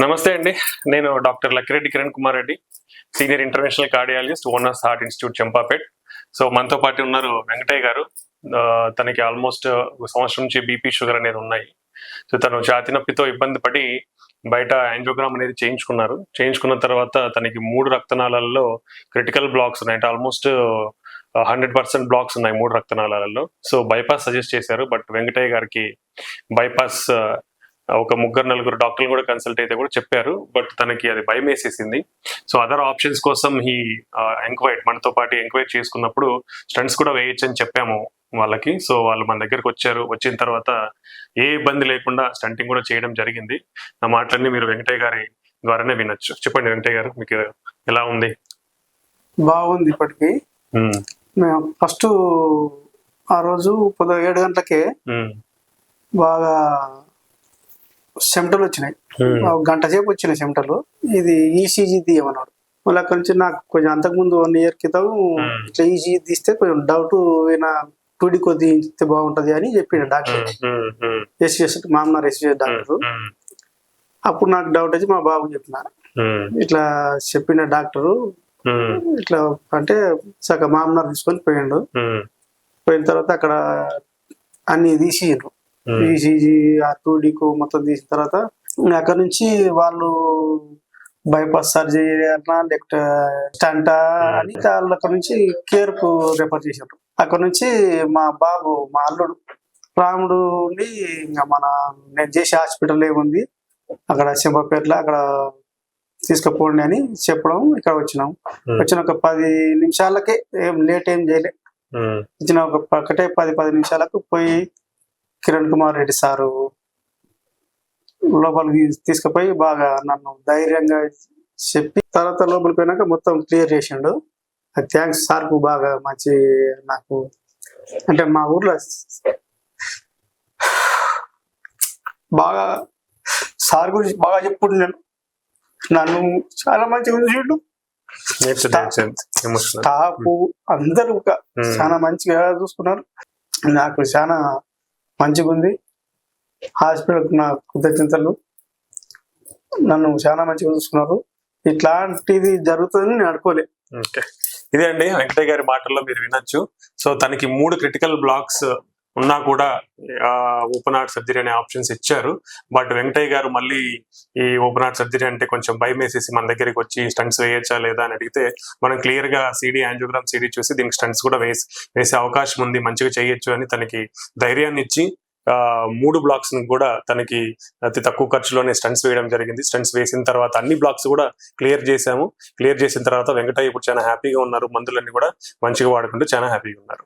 నమస్తే అండి. నేను doctor Lakkireddy Kiran Kumar Reddy, senior international cardiologist, owners heart institute Champapet. So మనతో పాటు ఉన్నారు వెంకటయ్య గారు. తనకి ఆల్మోస్ట్ సంవత్సరం నుంచి బీపీ షుగర్ అనేది ఉన్నాయి. సో తను ఛాతీ నొప్పితో ఇబ్బంది పడి బయట యాంజియోగ్రామ్ అనేది చేయించుకున్న తర్వాత తనకి 3 రక్తనాళాలలో క్రిటికల్ బ్లాక్స్ ఉన్నాయి. అంటే ఆల్మోస్ట్ 100% బ్లాక్స్ ఉన్నాయి 3 రక్తనాళాలలో. సో బైపాస్ సజెస్ట్ చేశారు. బట్ వెంకటయ్య గారికి బైపాస్ ఒక 3-4 డాక్టర్లు కూడా కన్సల్ట్ అయితే కూడా చెప్పారు. బట్ తనకి అది భయం వేసేసింది. సో అదర్ ఆప్షన్స్ కోసం మనతో పాటు ఎంక్వైరీ చేసుకున్నప్పుడు స్టంట్స్ కూడా వేయొచ్చు అని చెప్పాము వాళ్ళకి. సో వాళ్ళు మన దగ్గరకు వచ్చారు. వచ్చిన తర్వాత ఏ ఇబ్బంది లేకుండా స్టంటింగ్ కూడా చేయడం జరిగింది. నా మాటలన్నీ మీరు వెంకటయ్య గారి ద్వారానే వినొచ్చు. చెప్పండి వెంకటయ్య గారు, మీకు ఎలా ఉంది? బాగుంది. ఇప్పటికి మేము ఫస్ట్ ఆ రోజు 7 గంటలకే బాగా చెమటలు వచ్చినాయి. గంట సేపు వచ్చినాయి చెమటలు. ఇది ఈసీజీ తీయమన్నాడు. మళ్ళీ అక్కడి నుంచి నాకు కొంచెం అంతకుముందు 1 ఇయర్ క్రితం ఇట్లా ఈసీజీ తీస్తే కొంచెం డౌట్, ఏమైనా 2D తీస్తే బాగుంటది అని చెప్పిండు డాక్టర్, ఎస్ఎస్ మామనార్ ఎస్ఎస్ డాక్టర్. అప్పుడు నాకు డౌట్ వచ్చి మా బాబు చెప్పిన, ఇట్లా చెప్పిన డాక్టరు ఇట్లా అంటే సగ మామనార్ తీసుకొని పోయిండు. పోయిన తర్వాత అక్కడ అన్ని తీసిండ్రు. ఈసీజీ ఆ 2D మొత్తం తీసిన తర్వాత అక్కడ నుంచి వాళ్ళు బైపాస్ సర్జరీ అన్నా లేకపోతే స్టంట్ అని వాళ్ళు అక్కడ నుంచి కేర్ కు రెఫర్ చేశారు. అక్కడ నుంచి మా బాబు, మా అల్లుడు రాముడు ఇంకా నేను చేసే హాస్పిటల్ ఏముంది అక్కడ సింహపేటలో, అక్కడ తీసుకుపోండి అని చెప్పడం ఇక్కడ వచ్చినాం. వచ్చిన ఒక 10 నిమిషాలకే, ఏం లేట్ ఏం చేయలే. వచ్చిన ఒకటే 10 నిమిషాలకు పోయి కిరణ్ కుమార్ రెడ్డి సారు లోపలికి తీసుకుపోయి బాగా నన్ను ధైర్యంగా చెప్పి తర్వాత లోపలికి పోయినాక మొత్తం క్లియర్ చేసిండు. థ్యాంక్స్ సార్కు. బాగా మంచి, నాకు అంటే మా ఊర్లో బాగా సార్ గురించి బాగా చెప్పుడు. నన్ను చాలా మంచిగా చూసిండు. స్టాఫ్ అందరూ చాలా మంచిగా చూసుకున్నారు. నాకు చాలా మంచిగా ఉంది. హాస్పిటల్కి నా కృతజ్ఞతలు. నన్ను చాలా మంచిగా చూసుకున్నారు. ఇట్లాంటిది జరుగుతుందని నేను అనుకోలే. ఇదే అండి వెంకటయ్య గారి మాటల్లో మీరు వినొచ్చు. సో తనకి 3 క్రిటికల్ బ్లాక్స్ ఉన్నా కూడా ఓపెన్ హార్ట్ సర్జరీ అనే ఆప్షన్స్ ఇచ్చారు. బట్ వెంకటయ్య గారు మళ్ళీ ఈ ఓపెన్ హార్ట్ సర్జరీ అంటే కొంచెం భయం వేసేసి మన దగ్గరికి వచ్చి స్టంట్స్ వేయచ్చా లేదా అని అడిగితే, మనం క్లియర్ గా యాంజియోగ్రామ్ సిడీ చూసి దీనికి స్టంట్స్ కూడా వేసే అవకాశం ఉంది, మంచిగా చేయొచ్చు అని తనకి ధైర్యాన్ని ఇచ్చి 3 బ్లాక్స్ కూడా తనకి అతి తక్కువ ఖర్చులోనే స్టంట్స్ వేయడం జరిగింది. స్టంట్స్ వేసిన తర్వాత అన్ని బ్లాక్స్ కూడా క్లియర్ చేశాము. క్లియర్ చేసిన తర్వాత వెంకటయ్య ఇప్పుడు చాలా హ్యాపీగా ఉన్నారు. మందులన్నీ కూడా మంచిగా వాడుకుంటూ చాలా హ్యాపీగా ఉన్నారు.